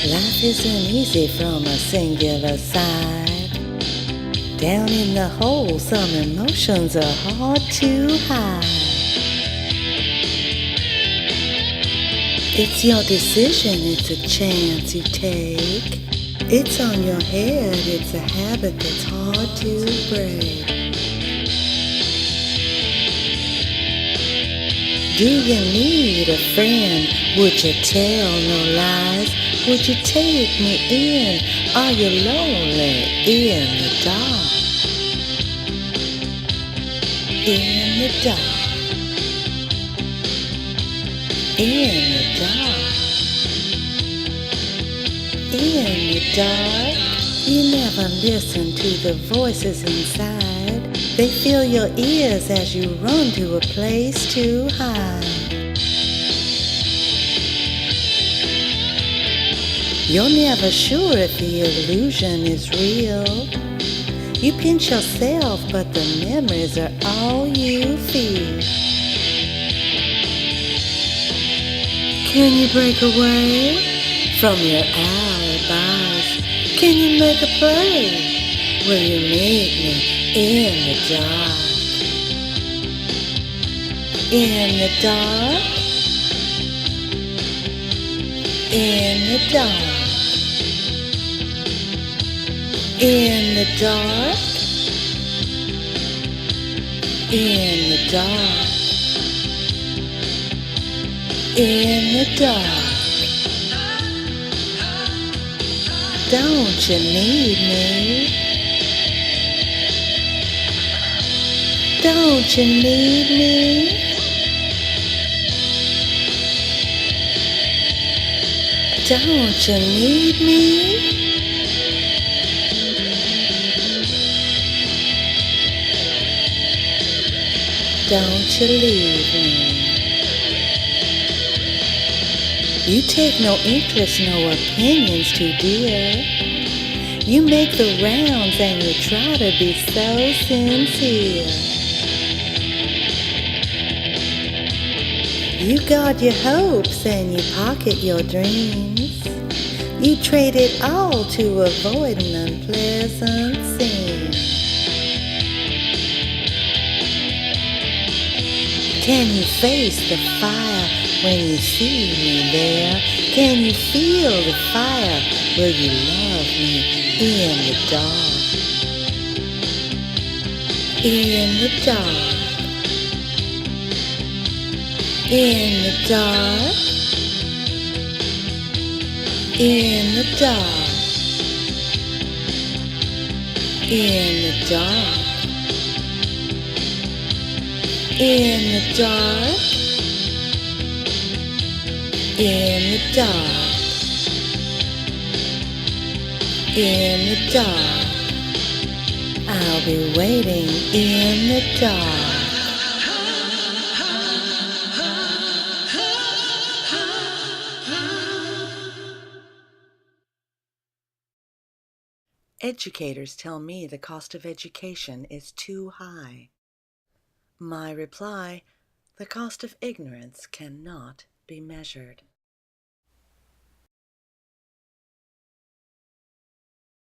Life isn't easy from a singular side. Down in the hole, some emotions are hard to hide. It's your decision, it's a chance you take. It's on your head, it's a habit that's hard to break. Do you need a friend? Would you tell no lies? Would you take me in? Are you lonely in the dark? In the dark. In the dark. In the dark. You never listen to the voices inside. They fill your ears as you run to a place to hide. You're never sure if the illusion is real. You pinch yourself, but the memories are all you feel. Can you break away from your alibis? Can you make a play? Will you meet me in the dark? In the dark? In the dark? In the dark? In the dark? In the dark? Don't you need me? Don't you need me? Don't you need me? Don't you leave me? You take no interest, no opinions too dear. You make the rounds and you try to be so sincere. You guard your hopes and you pocket your dreams. You trade it all to avoid an unpleasant scene. Can you face the fire when you see me there? Can you feel the fire? Will you love me in the dark? In the dark? In the dark? In the dark? In the dark? In the dark? In the dark? In the dark? I'll be waiting in the dark. Educators tell me the cost of education is too high. My reply, the cost of ignorance cannot be measured.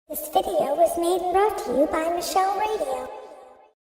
This video was made and brought to you by Michelle Radio.